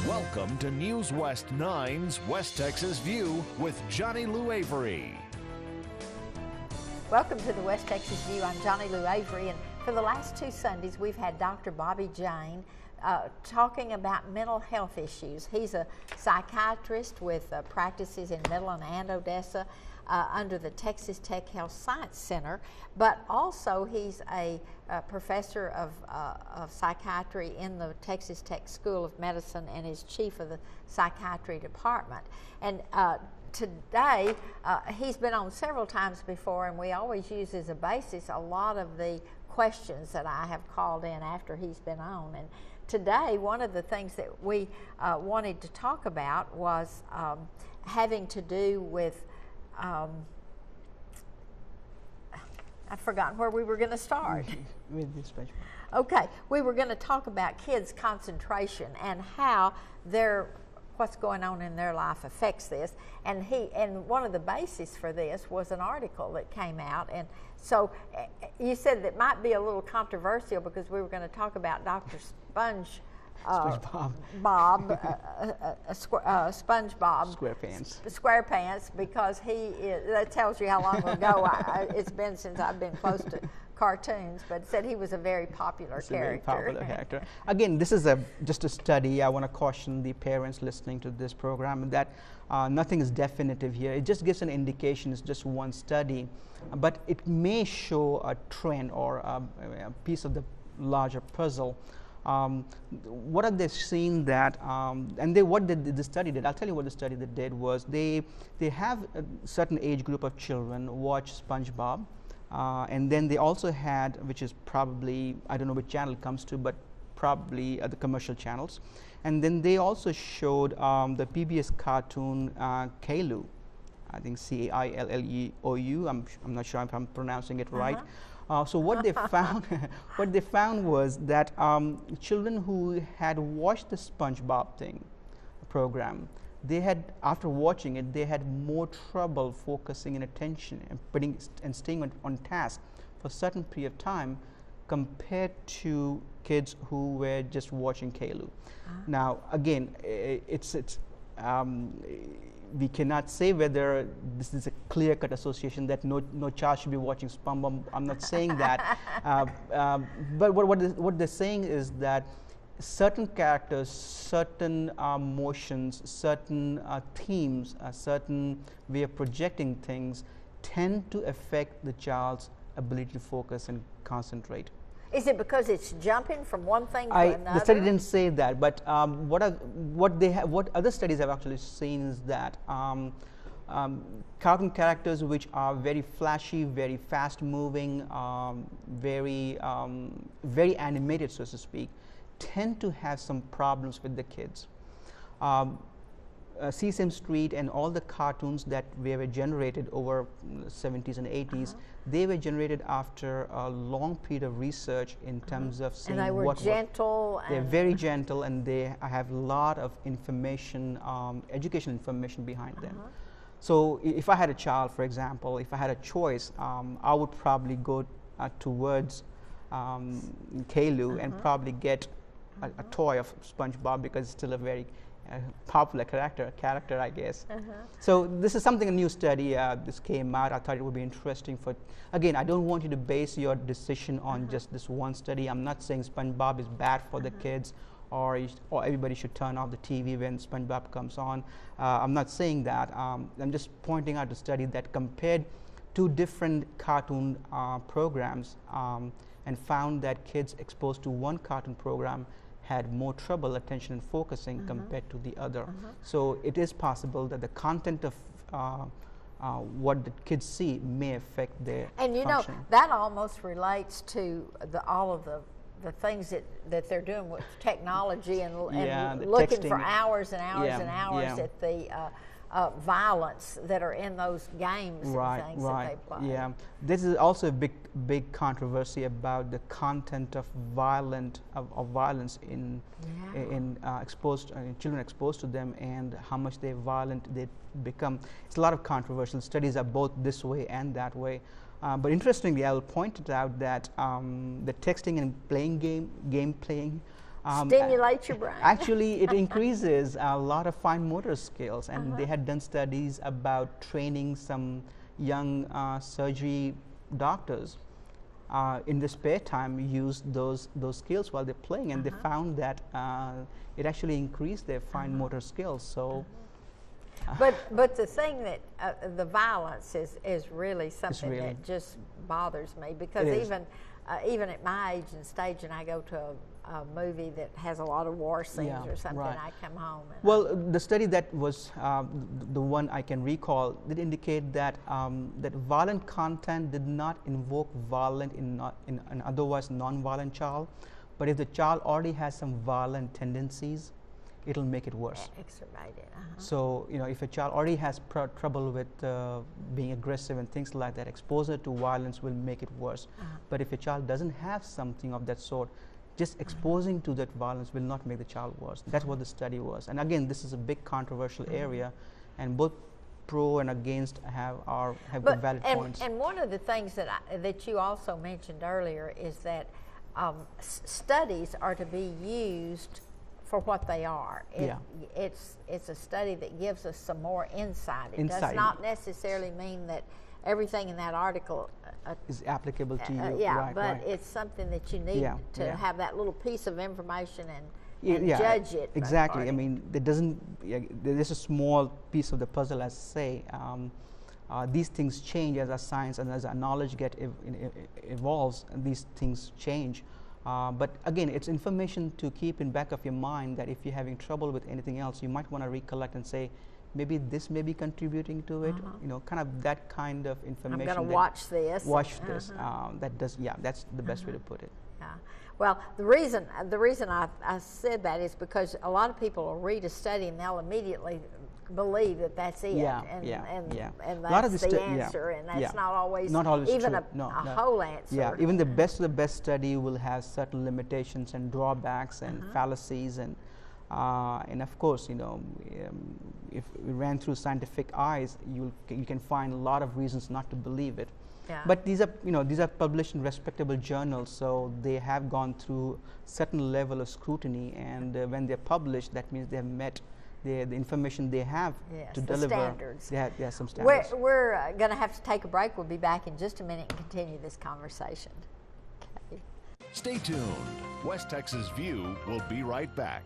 Welcome to News West 9's West Texas View with Johnny Lou Avery. Welcome to the West Texas View. I'm Johnny Lou Avery, and for the last 2 Sundays we've had Dr. Bobby Jane talking about mental health issues. He's a psychiatrist with practices in Midland and Odessa under the Texas Tech Health Science Center, but also he's a professor of psychiatry in the Texas Tech School of Medicine and is chief of the psychiatry department. And today, he's been on several times before, and we always use as a basis a lot of the questions that I have called in after he's been on. And today, one of the things that we wanted to talk about was having to do with I've forgotten where we were going to start. With this page. Okay, we were going to talk about kids' concentration and how what's going on in their life affects this. And one of the bases for this was an article that came out. And so you said that might be a little controversial because we were going to talk about Dr. SpongeBob, SquarePants, because that tells you how long ago it's been since I've been close to cartoons, but said he was a very popular character. Very popular character. Again, this is just a study. I want to caution the parents listening to this program that nothing is definitive here. It just gives an indication. It's just one study, but it may show a trend or a piece of the larger puzzle. What are they seeing that, and what did the study did? I'll tell you what the study that did was they have a certain age group of children watch SpongeBob, and then they also had, which is probably, I don't know which channel it comes to, but probably the commercial channels, and then they also showed the PBS cartoon Caillou, I think Caillou. I'm not sure if I'm pronouncing it right. So what they found was that children who had watched the SpongeBob program, they had, after watching it, they had more trouble focusing in attention and staying on task for a certain period of time compared to kids who were just watching Caillou. Now, again, we cannot say whether this is a clear-cut association that no child should be watching SpongeBob. I'm not saying that, but what they're saying is that certain characters, certain motions, certain themes, a certain way of projecting things tend to affect the child's ability to focus and concentrate. Is it because it's jumping from one thing to another? The study didn't say that, but what other studies have actually seen is that cartoon characters which are very flashy, very fast-moving, very animated, so to speak, tend to have some problems with the kids. Sesame Street and all the cartoons that were generated over the 70s and 80s, they were generated after a long period of research in terms of seeing what. And they were gentle. They're very gentle, and they have a lot of information, educational information behind them. So if I had a child, for example, if I had a choice, I would probably go towards Caillou and probably get a toy of SpongeBob because it's still a very popular character, I guess. So this is something, a new study, this came out. I thought it would be interesting again, I don't want you to base your decision on just this one study. I'm not saying SpongeBob is bad for the kids or everybody should turn off the TV when SpongeBob comes on. I'm not saying that. I'm just pointing out the study that compared 2 different cartoon programs and found that kids exposed to one cartoon program had more trouble attention and focusing compared to the other. So it is possible that the content of what the kids see may affect their And you function. know, that almost relates to all of the things that they're doing with technology and looking texting. For hours and hours and hours at the violence that are in those games and things that they play. Yeah, this is also a big controversy about the content of violence in children exposed to them and how much they're violent they become. It's a lot of controversial studies are both this way and that way. But interestingly, I will point it out that the texting and game playing Stimulate your brain. Actually, it increases a lot of fine motor skills, and they had done studies about training some young surgery doctors in the spare time use those skills while they're playing, and they found that it actually increased their fine motor skills. So. But the thing that the violence is really something that just bothers me, because even at my age and stage, and I go to a movie that has a lot of war scenes or something, I come home. And well, the study that was the one I can recall did indicate that that violent content did not invoke violence in an otherwise non-violent child, but if the child already has some violent tendencies, it'll make it worse. Exacerbate it. So, you know, if a child already has trouble with being aggressive and things like that, exposure to violence will make it worse. But if a child doesn't have something of that sort, just exposing to that violence will not make the child worse. That's what the study was. And again, this is a big controversial area, and both pro and against have got valid points. And one of the things that you also mentioned earlier is that studies are to be used for what they are. It's a study that gives us some more insight. It does not necessarily mean that everything in that article is applicable to you. But it's something that you need to have that little piece of information and judge it. Exactly. I mean, there's a small piece of the puzzle, as I say. These things change as our science and as our knowledge evolves, and these things change. But again, it's information to keep in back of your mind, that if you're having trouble with anything else, you might want to recollect and say, maybe this may be contributing to it. You know, kind of that kind of information. I'm going to watch this. Watch this. That's the best way to put it. Well, the reason I said that is because a lot of people will read a study and they'll immediately believe that that's it, and that's the answer, and that's not always even true. a whole answer. Yeah, even the best of the best study will have certain limitations and drawbacks and fallacies, and of course, you know, if we ran through scientific eyes, you can find a lot of reasons not to believe it. But these are published in respectable journals, so they have gone through certain level of scrutiny, and when they're published, that means they have met the information they have to deliver. Standards. They have some standards. We're going to have to take a break. We'll be back in just a minute and continue this conversation. Stay tuned. West Texas View will be right back.